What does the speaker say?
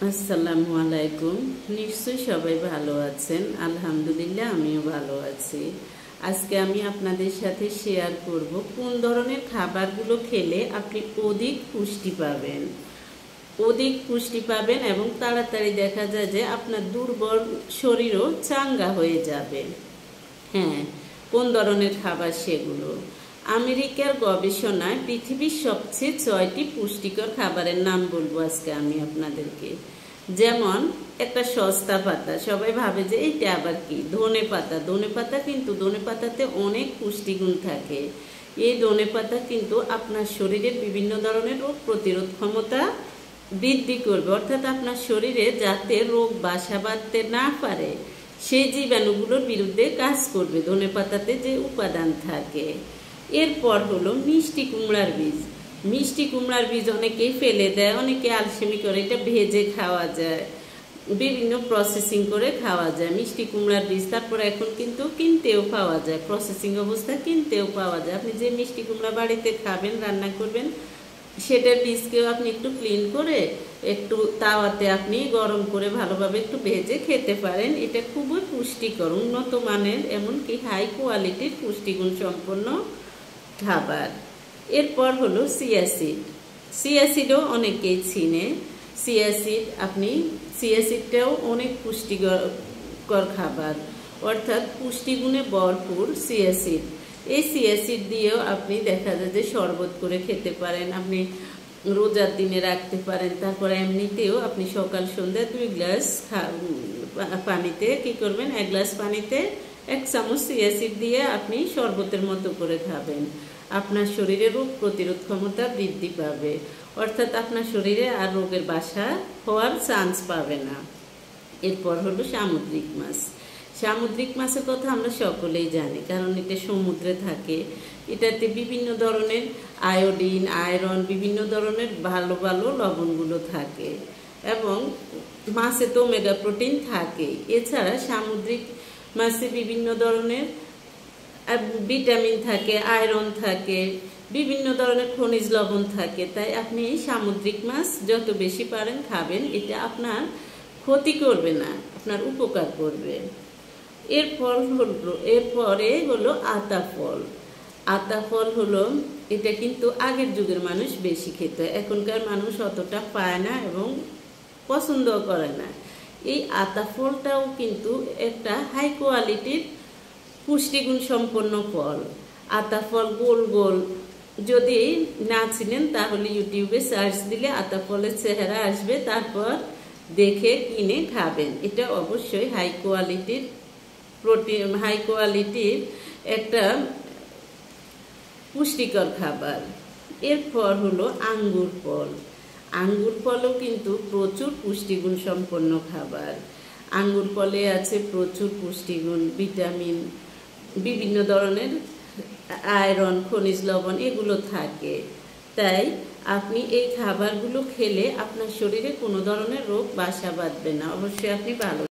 আসসালামু আলাইকুম। নিশ্চয়ই সবাই ভালো আছেন। আলহামদুলিল্লাহ আমিও ভালো আছি। আজকে আমি আপনাদের সাথে শেয়ার করব কোন ধরনের খাবারগুলো খেলে আপনি অধিক পুষ্টি পাবেন এবং তাড়াতাড়ি দেখা যায় যে আপনার দুর্বল শরীরও চাঙ্গা হয়ে যাবে। হ্যাঁ, কোন ধরনের খাবার সেগুলো? আমেরিকার গবেষণায় পৃথিবীর সবচেয়ে 6টি পুষ্টিকর খাবারের নাম বলবো আজকে আমি আপনাদেরকে। যেমন একটা সস্তা পাতা, সবাই ভাবে যে এইটা আবার কি? ধনে পাতা। ধনে পাতা কিন্তু ধনে পাতাতে অনেক পুষ্টিগুণ থাকে। এই ধনে পাতা কিন্তু আপনার শরীরের বিভিন্ন ধরনের রোগ প্রতিরোধ ক্ষমতা বৃদ্ধি করবে, অর্থাৎ আপনার শরীরে যাতে রোগ বাসা বাঁধতে না পারে সেই জীবাণুগুলোর বিরুদ্ধে কাজ করবে ধনে পাতাতে যে উপাদান থাকে। এরপর হলো মিষ্টি কুমড়ার বীজ। মিষ্টি কুমড়ার বীজ অনেকেই ফেলে দেয়, অনেকে আলসেমি করে, এটা ভেজে খাওয়া যায়, বিভিন্ন প্রসেসিং করে খাওয়া যায় মিষ্টি কুমড়ার বীজ। তারপরে এখন কিন্তু কিনতেও পাওয়া যায়, প্রসেসিং অবস্থা কিনতেও পাওয়া যায়। আপনি যে মিষ্টি কুমড়া বাড়িতে খাবেন, রান্না করবেন, সেটার বীজকেও আপনি একটু ক্লিন করে একটু তাওয়াতে আপনি গরম করে ভালোভাবে একটু ভেজে খেতে পারেন। এটা খুবই পুষ্টিকর, উন্নত মানের, এমনকি হাই কোয়ালিটির পুষ্টিগুণ সম্পন্ন খাবার। এরপর হলো সিয়াসিড। সিয়াসিডও অনেকেই চিনে। সিয়াসিডটাও অনেক পুষ্টিকর খাবার, অর্থাৎ পুষ্টিগুণে ভরপুর সিয়াসিড। এই সিয়াসিড দিয়েও আপনি দেখা যায় যে শরবত করে খেতে পারেন, আপনি রোজার দিনে রাখতে পারেন। তারপরে এমনিতেও আপনি সকাল সন্ধ্যা 2 গ্লাস পানিতে কি করবেন, 1 গ্লাস পানিতে 1 চামচ সিয়াসিড দিয়ে আপনি শরবতের মতো করে খাবেন। আপনার শরীরে রোগ প্রতিরোধ ক্ষমতা বৃদ্ধি পাবে, অর্থাৎ আপনার শরীরে আর রোগের বাসা হওয়ার চান্স পাবে না। এরপর হলো সামুদ্রিক মাছ। সামুদ্রিক মাছের কথা আমরা সকলেই জানি, কারণ এটা সমুদ্রে থাকে। এটাতে বিভিন্ন ধরনের আয়োডিন, আয়রন, বিভিন্ন ধরনের ভালো ভালো লবণগুলো থাকে এবং মাছে তো ওমেগা প্রোটিন থাকে। এছাড়া সামুদ্রিক মাছে বিভিন্ন ধরনের ভিটামিন থাকে, আয়রন থাকে, বিভিন্ন ধরনের খনিজ লবণ থাকে। তাই আপনি সামুদ্রিক মাছ যত বেশি পারেন খাবেন, এটা আপনার ক্ষতি করবে না, আপনার উপকার করবে। এরপরে হলো আতা ফল। আতা ফল হলো, এটা কিন্তু আগের যুগের মানুষ বেশি খেত, এখনকার মানুষ অতটা পায় না এবং পছন্দ করে না। এই আতা ফলটাও কিন্তু একটা হাই কোয়ালিটির পুষ্টিগুণ সম্পন্ন ফল। আতা ফল গোল গোল, যদি না চিনেন তাহলে ইউটিউবে সার্চ দিলে আতা ফলের চেহারা আসবে, তারপর দেখে কিনে খাবেন। এটা অবশ্যই হাই কোয়ালিটির একটা পুষ্টিকর খাবার। এরপর হলো আঙ্গুর ফল। আঙ্গুর ফলও কিন্তু প্রচুর পুষ্টিগুণ সম্পন্ন খাবার। আঙ্গুর ফলে আছে প্রচুর পুষ্টিগুণ, ভিটামিন, বিভিন্ন ধরনের আয়রন, খনিজ লবণ, এগুলো থাকে। তাই আপনি এই খাবারগুলো খেলে আপনার শরীরে কোনো ধরনের রোগ বাসা বাঁধবে না, অবশ্যই আপনি ভালো